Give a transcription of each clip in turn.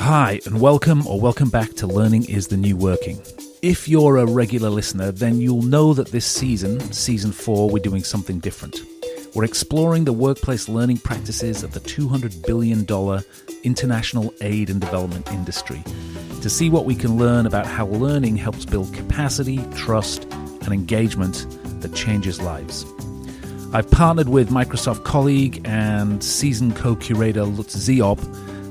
Hi, and welcome back to Learning is the New Working. If you're a regular listener, then you'll know that this season 4, we're doing something different. We're exploring the workplace learning practices of the $200 billion international aid and development industry to see what we can learn about how learning helps build capacity, trust, and engagement that changes lives. I've partnered with Microsoft colleague and seasoned co-curator Lutz Ziob,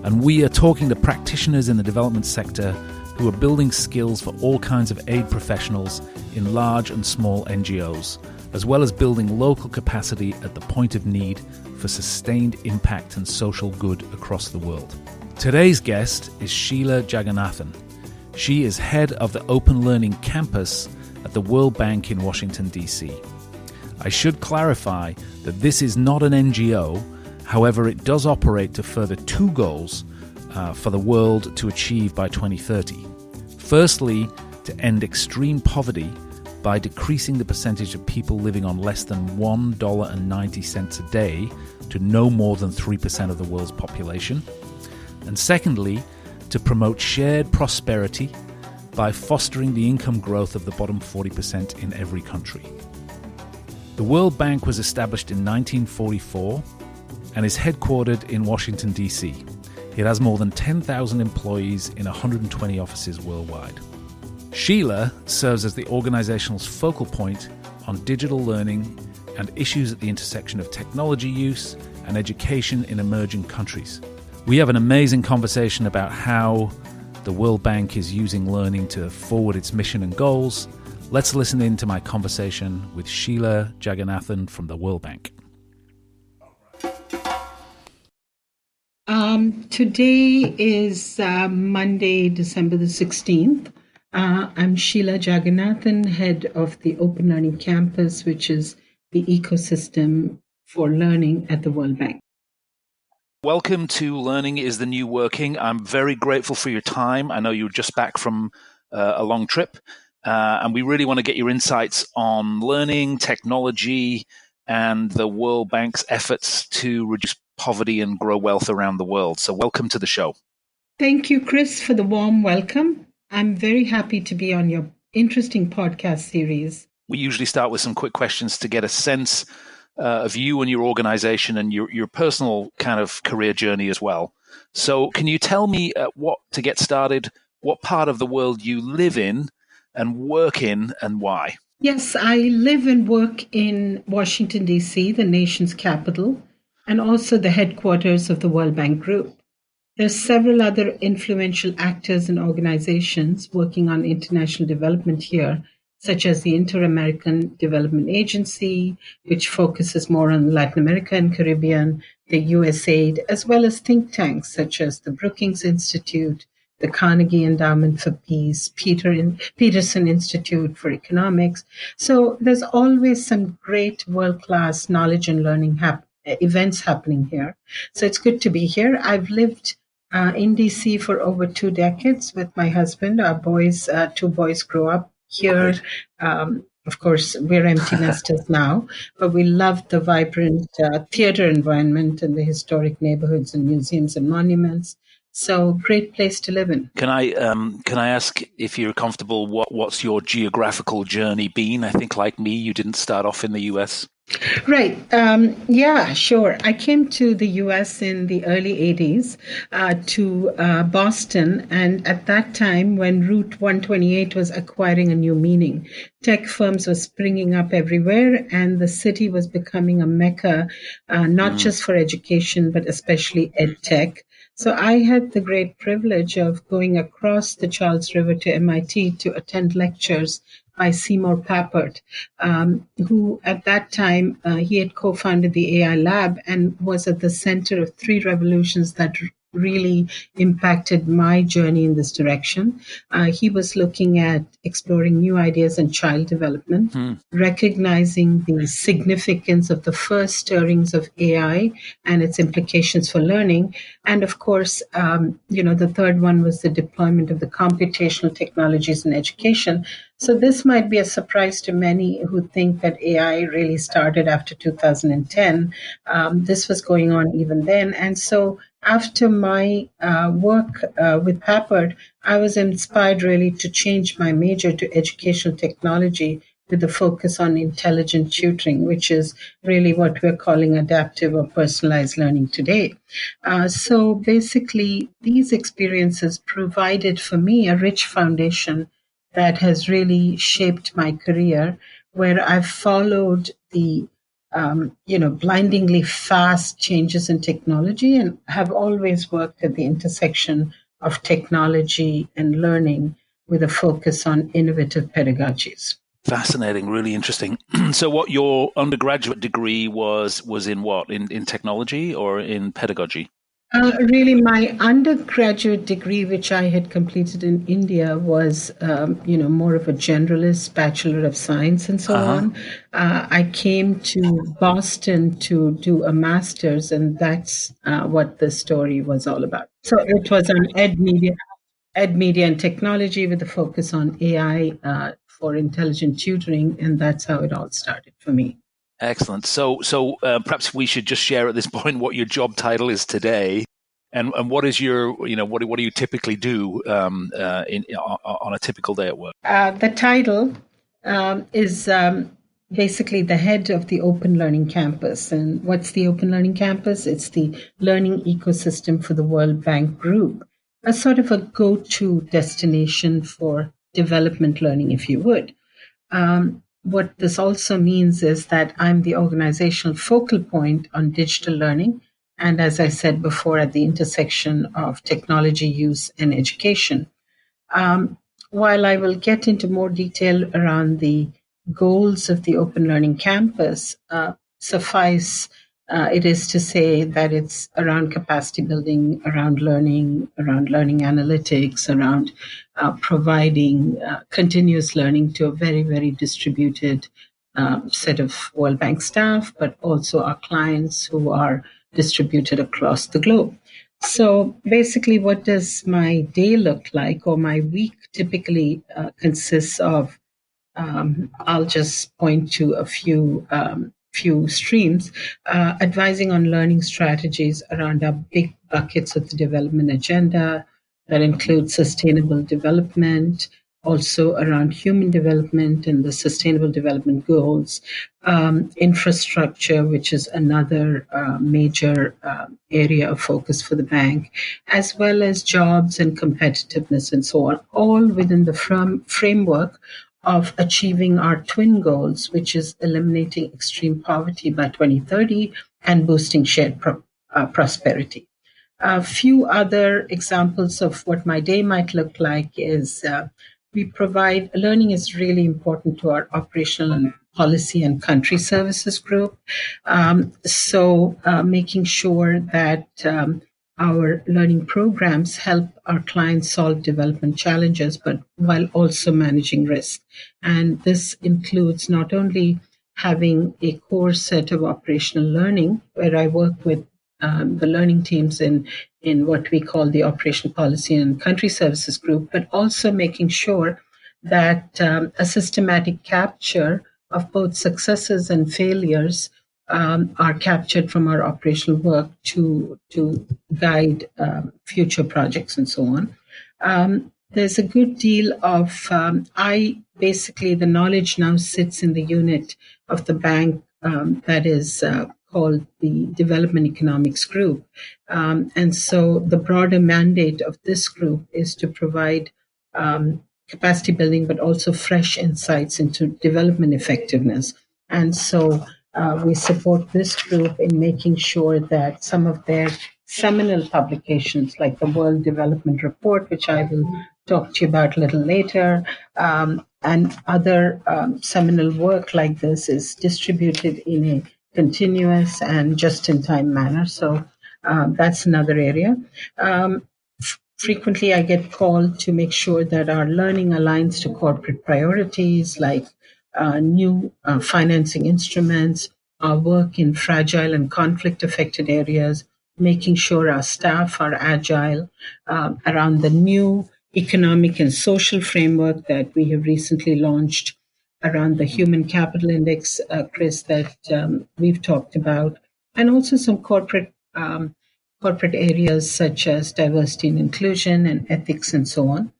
and we are talking to practitioners in the development sector who are building skills for all kinds of aid professionals in large and small NGOs, as well as building local capacity at the point of need for sustained impact and social good across the world. Today's guest is Sheila Jagannathan. She is head of the Open Learning Campus at the World Bank in Washington, D.C. I should clarify that this is not an NGO. However, it does operate to further two goals for the world to achieve by 2030. Firstly, to end extreme poverty by decreasing the percentage of people living on less than $1.90 a day to no more than 3% of the world's population. And secondly, to promote shared prosperity by fostering the income growth of the bottom 40% in every country. The World Bank was established in 1944 and is headquartered in Washington, D.C. It has more than 10,000 employees in 120 offices worldwide. Sheila serves as the organization's focal point on digital learning and issues at the intersection of technology use and education in emerging countries. We have an amazing conversation about how the World Bank is using learning to forward its mission and goals. Let's listen in to my conversation with Sheila Jagannathan from the World Bank. Today is Monday, December the 16th. I'm Sheila Jagannathan, head of the Open Learning Campus, which is the ecosystem for learning at the World Bank. Welcome to Learning is the New Working. I'm very grateful for your time. I know you're just back from a long trip, and we really want to get your insights on learning, technology, and the World Bank's efforts to reduce poverty and grow wealth around the world. So welcome to the show. Thank you, Chris, for the warm welcome. I'm very happy to be on your interesting podcast series. We usually start with some quick questions to get a sense of you and your organization and your personal kind of career journey as well. So can you tell me to get started, what part of the world you live in and work in and why? Yes, I live and work in Washington, D.C., the nation's capital, and also the headquarters of the World Bank Group. There's several other influential actors and organizations working on international development here, such as the Inter-American Development Agency, which focuses more on Latin America and Caribbean, the USAID, as well as think tanks such as the Brookings Institute, the Carnegie Endowment for Peace, Peterson Institute for Economics. So there's always some great world-class knowledge and learning events happening here. So it's good to be here. I've lived in DC for over 2 decades with my husband. Our boys, 2 boys grew up here. Of course, we're empty nesters now, but we love the vibrant theater environment and the historic neighborhoods and museums and monuments. So great place to live in. Can I ask if you're comfortable, what's your geographical journey been? I think like me, you didn't start off in the US. Right. Yeah, sure. I came to the U.S. in the early 80s to Boston. And at that time, when Route 128 was acquiring a new meaning, tech firms were springing up everywhere, and the city was becoming a mecca, not just for education, but especially ed tech. So I had the great privilege of going across the Charles River to MIT to attend lectures by Seymour Pappert, who at that time, he had co-founded the AI Lab and was at the center of 3 revolutions that really impacted my journey in this direction. He was looking at exploring new ideas in child development, recognizing the significance of the first stirrings of AI and its implications for learning. And of course, the third one was the deployment of the computational technologies in education. So this might be a surprise to many who think that AI really started after 2010. This was going on even then. And so after my work with Pappert, I was inspired really to change my major to educational technology with a focus on intelligent tutoring, which is really what we're calling adaptive or personalized learning today. So basically, these experiences provided for me a rich foundation that has really shaped my career, where I've followed the blindingly fast changes in technology and have always worked at the intersection of technology and learning with a focus on innovative pedagogies. Fascinating, really interesting. So what your undergraduate degree was in what? In technology or in pedagogy? Really, my undergraduate degree, which I had completed in India, was, more of a generalist Bachelor of Science and so on. I came to Boston to do a master's, and that's what the story was all about. So it was on ed media and technology with a focus on AI for intelligent tutoring, and that's how it all started for me. Excellent. So perhaps we should just share at this point what your job title is today, and what is your, what do you typically do on a typical day at work? The title is basically the head of the Open Learning Campus. And what's the Open Learning Campus? It's the learning ecosystem for the World Bank Group, a sort of a go-to destination for development learning, if you would. What this also means is that I'm the organizational focal point on digital learning, and as I said before, at the intersection of technology use and education. While I will get into more detail around the goals of the Open Learning Campus, suffice it is to say that it's around capacity building, around learning analytics, around providing continuous learning to a very, very distributed set of World Bank staff, but also our clients who are distributed across the globe. So basically, what does my day look like, or my week typically consists of? I'll just point to a few streams, advising on learning strategies around our big buckets of the development agenda that include sustainable development, also around human development and the sustainable development goals, infrastructure, which is another major area of focus for the bank, as well as jobs and competitiveness and so on, all within the framework of achieving our twin goals, which is eliminating extreme poverty by 2030 and boosting shared prosperity. A few other examples of what my day might look like is we provide learning is really important to our operational and policy and country services group. So making sure that our learning programs help our clients solve development challenges, but while also managing risk. And this includes not only having a core set of operational learning, where I work with the learning teams in what we call the Operational Policy and Country Services Group, but also making sure that a systematic capture of both successes and failures are captured from our operational work to guide future projects and so on. There's a good deal of, the knowledge now sits in the unit of the bank that is called the Development Economics Group. And so the broader mandate of this group is to provide capacity building, but also fresh insights into development effectiveness. And so we support this group in making sure that some of their seminal publications, like the World Development Report, which I will talk to you about a little later, and other seminal work like this is distributed in a continuous and just-in-time manner. So that's another area. Frequently, I get called to make sure that our learning aligns to corporate priorities like new financing instruments, our work in fragile and conflict-affected areas, making sure our staff are agile around the new economic and social framework that we have recently launched around the Human Capital Index, Chris, that we've talked about, and also some corporate corporate areas such as diversity and inclusion and ethics and so on.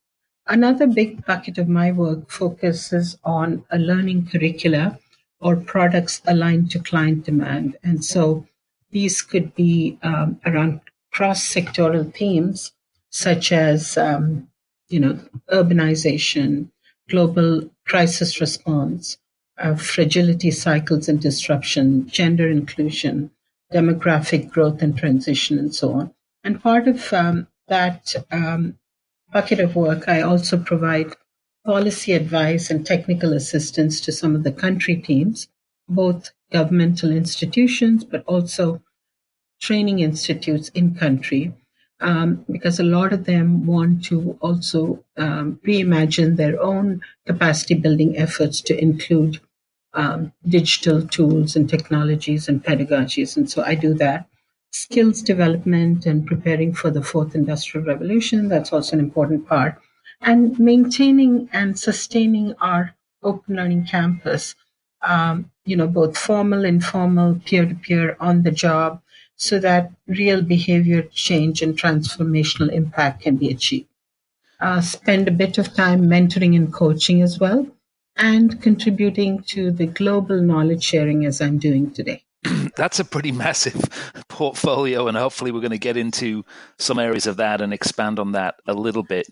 Another big bucket of my work focuses on a learning curricula or products aligned to client demand. And so these could be around cross-sectoral themes such as, urbanization, global crisis response, fragility cycles and disruption, gender inclusion, demographic growth and transition, and so on. And part of that bucket of work, I also provide policy advice and technical assistance to some of the country teams, both governmental institutions, but also training institutes in country, because a lot of them want to also reimagine their own capacity building efforts to include digital tools and technologies and pedagogies. And so I do that. Skills development and preparing for the fourth industrial revolution, that's also an important part. And maintaining and sustaining our open learning campus, both formal, informal, peer-to-peer, on the job, so that real behavior change and transformational impact can be achieved. Spend a bit of time mentoring and coaching as well, and contributing to the global knowledge sharing as I'm doing today. That's a pretty massive portfolio, and hopefully we're going to get into some areas of that and expand on that a little bit.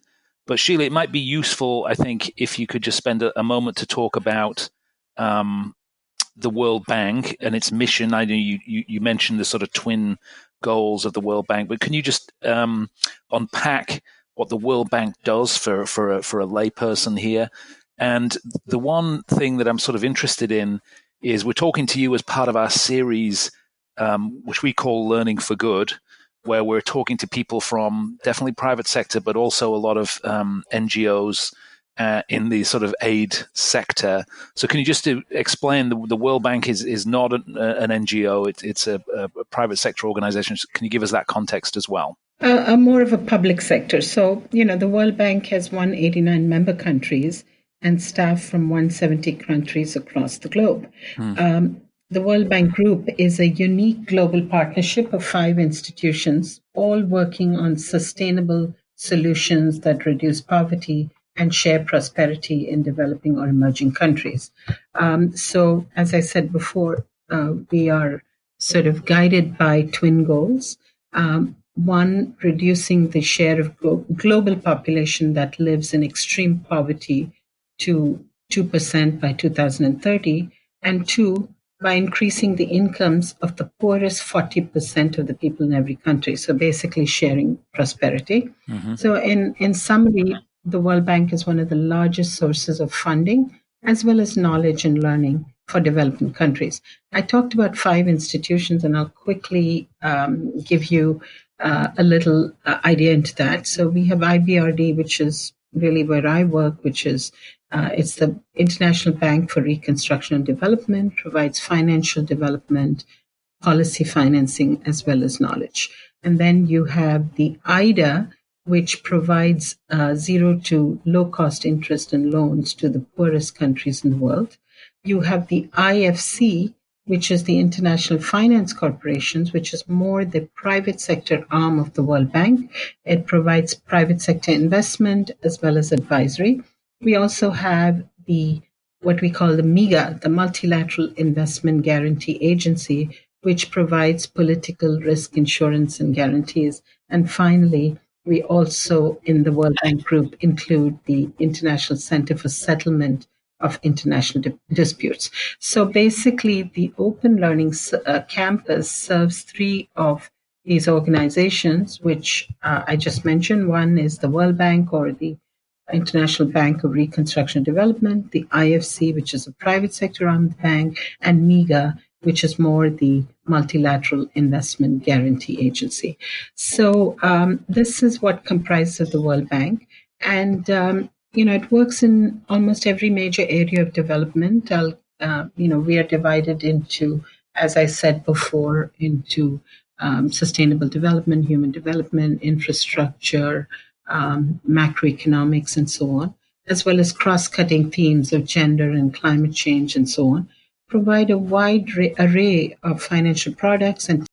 But Sheila, it might be useful, I think, if you could just spend a moment to talk about the World Bank and its mission. I know you mentioned the sort of twin goals of the World Bank, but can you just unpack what the World Bank does for a layperson here? And the one thing that I'm sort of interested in is we're talking to you as part of our series, which we call Learning for Good, where we're talking to people from definitely private sector, but also a lot of NGOs in the sort of aid sector. So can you just explain the World Bank is not an NGO, it's a private sector organization. Can you give us that context as well? More of a public sector. So, the World Bank has 189 member countries and staff from 170 countries across the globe. The World Bank Group is a unique global partnership of 5 institutions, all working on sustainable solutions that reduce poverty and share prosperity in developing or emerging countries. So, as I said before, we are sort of guided by twin goals. One, reducing the share of global population that lives in extreme poverty to 2% by 2030, and 2, by increasing the incomes of the poorest 40% of the people in every country. So basically sharing prosperity. Mm-hmm. So in summary, the World Bank is one of the largest sources of funding as well as knowledge and learning for developing countries. I talked about 5 institutions, and I'll quickly give you a little idea into that. So we have IBRD, which is really where I work, which is it's the International Bank for Reconstruction and Development, provides financial development, policy financing, as well as knowledge. And then you have the IDA, which provides zero to low cost interest and loans to the poorest countries in the world. You have the IFC, which is the International Finance Corporations, which is more the private sector arm of the World Bank. It provides private sector investment as well as advisory. We also have what we call the MIGA, the Multilateral Investment Guarantee Agency, which provides political risk insurance and guarantees. And finally, we also, in the World Bank Group, include the International Center for Settlement of International Disputes. So basically, the Open Learning Campus serves 3 of these organizations, which I just mentioned. One is the World Bank, or the International Bank of Reconstruction and Development, the IFC, which is a private sector arm of the bank, and MIGA, which is more the Multilateral Investment Guarantee Agency. So this is what comprises the World Bank. And, it works in almost every major area of development. We are divided into, as I said before, into sustainable development, human development, infrastructure, macroeconomics, and so on, as well as cross-cutting themes of gender and climate change and so on, provide a wide array of financial products and